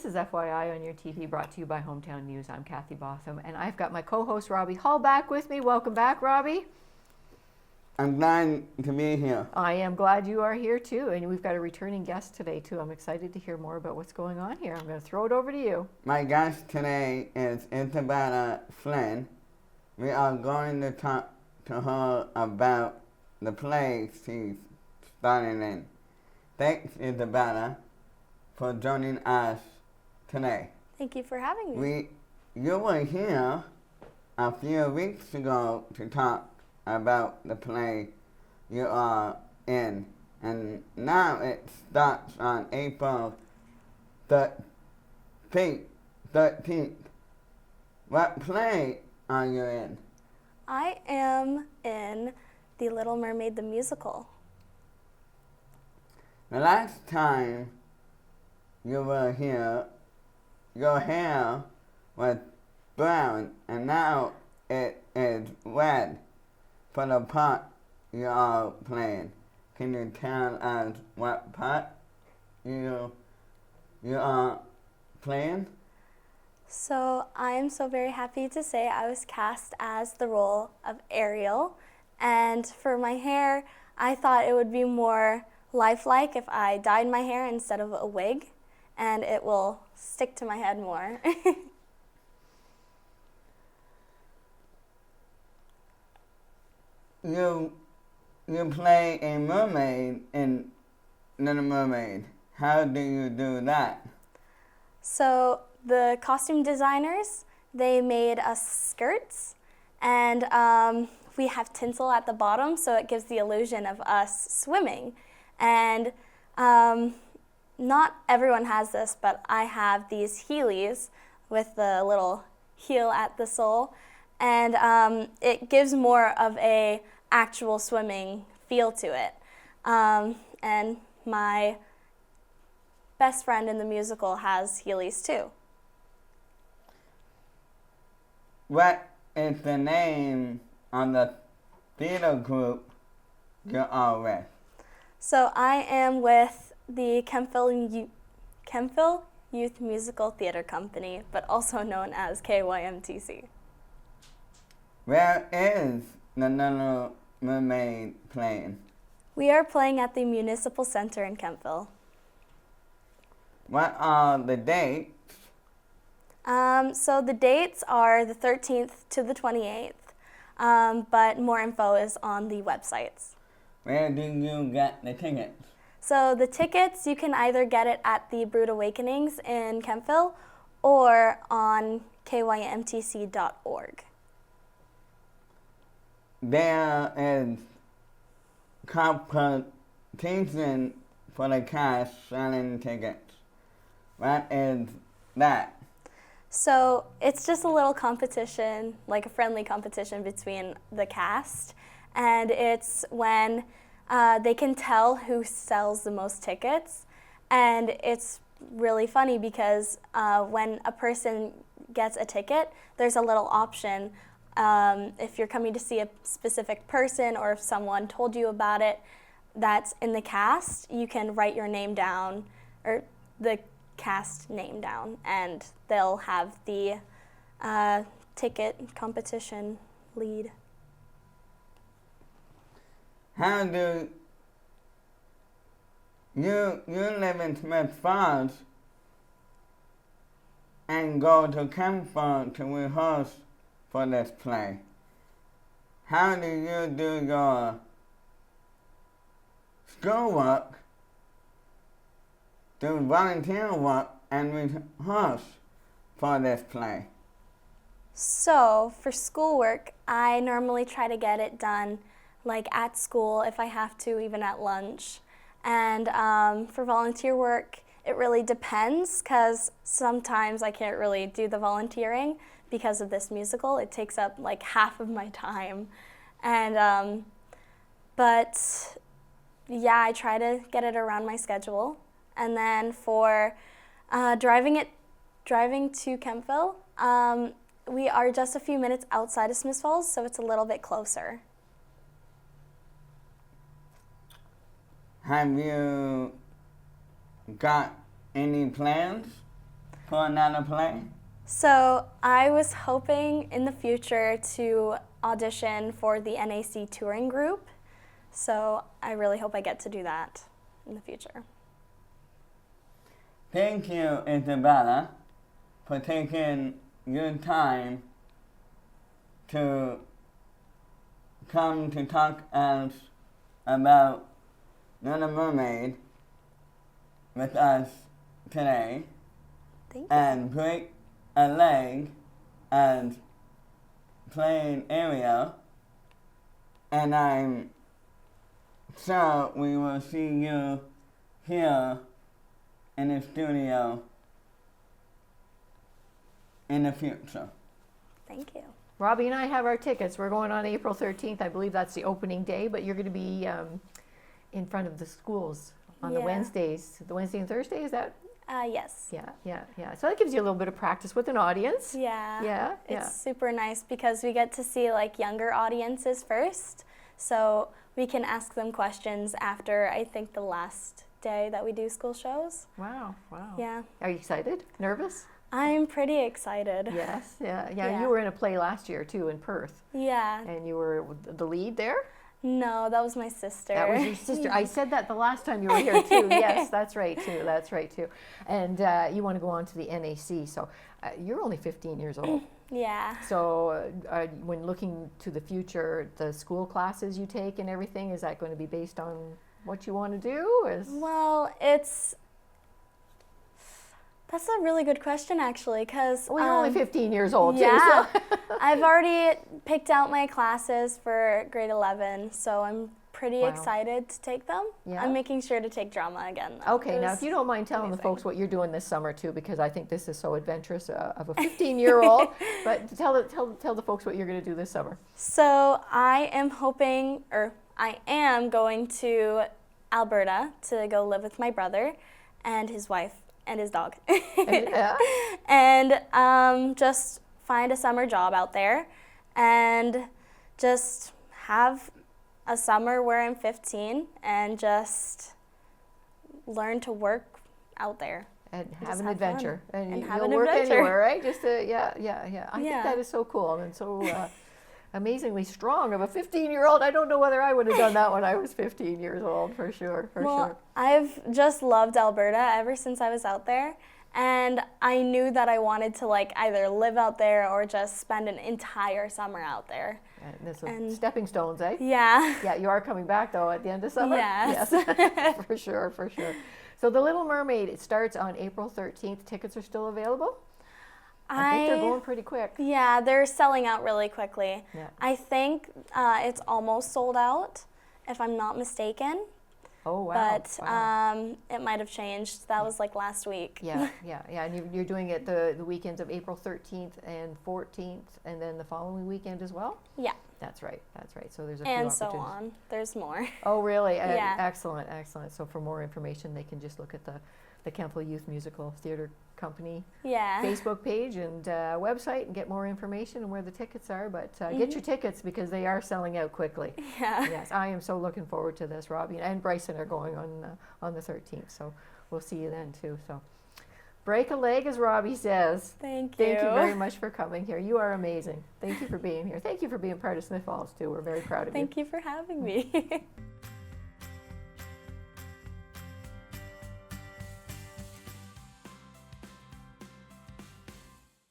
This is FYI on your TV, brought to you by Hometown News. I'm Kathy Botham, and I've got my co-host Robbie Hull back with me. Welcome back, Robbie. I'm glad to be here. I am glad you are here too, and we've got a returning guest today too. I'm excited to hear more about what's going on here. I'm going to throw it over to you. My guest today is Isabella Flinn. We are going to talk to her about the play she's starring in. Thanks, Isabella, for joining us today. Thank you for having me. You were here a few weeks ago to talk about the play you are in, and now it starts on April 13th. What play are you in? I am in the Little Mermaid the musical. The last time you were here, your hair was brown, and now it is red for the part you are playing. Can you tell us what part you are playing? So I am so very happy to say I was cast as the role of Ariel, and for my hair, I thought it would be more lifelike if I dyed my hair instead of a wig, and it will stick to my head more. You play a mermaid in Little Mermaid. How do you do that? So the costume designers, they made us skirts, and we have tinsel at the bottom, so it gives the illusion of us swimming. And not everyone has this, but I have these Heelys with the little heel at the sole, and it gives more of a actual swimming feel to it. And my best friend in the musical has Heelys too. What is the name of the theater group you are with? So I am with the Kempville Youth Musical Theater Company, but also known as KYMTC. Where is the Little Mermaid playing? We are playing at the Municipal Center in Kempville. What are the dates? So the dates are the 13th to the 28th, but more info is on the websites. Where do you get the tickets? So the tickets, you can either get it at the Brood Awakenings in Kempville or on kymtc.org. There is competition for the cast selling tickets. What is that? So it's just a little competition, like a friendly competition between the cast, and it's when they can tell who sells the most tickets, and it's really funny because when a person gets a ticket, there's a little option. If you're coming to see a specific person, or if someone told you about it that's in the cast, you can write your name down, or the cast name down, and they'll have the ticket competition lead. How do you live in Smith Falls and go to Kempville to rehearse for this play? How do you do your schoolwork, do volunteer work, and rehearse for this play? So for schoolwork, I normally try to get it done like at school if I have to, even at lunch. And for volunteer work, it really depends, because sometimes I can't really do the volunteering because of this musical. It takes up like half of my time. And but yeah, I try to get it around my schedule. And then for driving to Kempville, we are just a few minutes outside of Smiths Falls, so it's a little bit closer. Have you got any plans? for another play? So I was hoping in the future to audition for the NAC touring group. So I really hope I get to do that in the future. Thank you, Isabella, for taking your time to come to talk us about Little Mermaid with us today Thank you. and break a leg and playing Ariel. And I'm sure we will see you here in the studio in the future. Thank you. Robbie and I have our tickets. We're going on April 13th. I believe that's the opening day, but you're going to be in front of the schools on the Yeah. Wednesdays. The Wednesday and Thursday, is that? Yes. Yeah. So that gives you a little bit of practice with an audience. Yeah. Yeah. It's super nice because we get to see like younger audiences first. So we can ask them questions after, I think, the last day that we do school shows. Wow. Yeah. Are you excited? Nervous? I'm pretty excited. Yes. Yeah. Yeah. You were in a play last year too in Perth, Yeah. and you were the lead there. No, that was my sister. That was your sister. I said that the last time you were here too. Yes, that's right too. And you want to go on to the NAC. So you're only 15 years old. Yeah. So when looking to the future, the school classes you take and everything, is that going to be based on what you want to do? Well, that's a really good question, actually, because Well, you're only 15 years old yeah, too. So. I've already picked out my classes for grade 11, so I'm pretty Wow. excited to take them. Yeah. I'm making sure to take drama again, though. Okay, It now was if you don't mind telling the amazing. folks what you're doing this summer too, because I think this is so adventurous of a 15-year-old. But tell the folks what you're going to do this summer. So I am going to Alberta to go live with my brother and his wife and his dog. Yeah. And just find a summer job out there and just have a summer where I'm 15 and just learn to work out there. And have Just an have fun. adventure. And you- have you'll an work adventure. anywhere, right? Just yeah. I think Yeah. that is so cool and so amazingly strong of a 15-year-old. I don't know whether I would have done that when I was 15 years old, for sure. I've just loved Alberta ever since I was out there. And I knew that I wanted to like either live out there or just spend an entire summer out there. And there's some And- stepping stones, eh? Yeah. Yeah, you are coming back though at the end of summer? Yes. Yes. For sure. So The Little Mermaid, it starts on April 13th. Tickets are still available? I think they're going pretty quick. Yeah, they're selling out really quickly. Yeah. I think it's almost sold out, if I'm not mistaken. Oh, wow. But Wow. it might have changed. That was like last week. Yeah. And you're doing it the weekends of April 13th and 14th, and then the following weekend as well? Yeah. That's right. So there's a few And so opportunities. on. There's more. Oh, really? Yeah. Excellent. So for more information, they can just look at the Kempville Youth Musical Theatre Company Yeah. Facebook page and website and get more information and where the tickets are. But get your tickets because they are selling out quickly. Yeah. Yes, I am so looking forward to this. Robbie and Bryson are going on the 13th, so we'll see you then too. So break a leg, as Robbie says. Thank you. Thank you very much for coming here. You are amazing. Thank you for being here. Thank you for being part of Smith Falls too. We're very proud of you. Thank you for having me.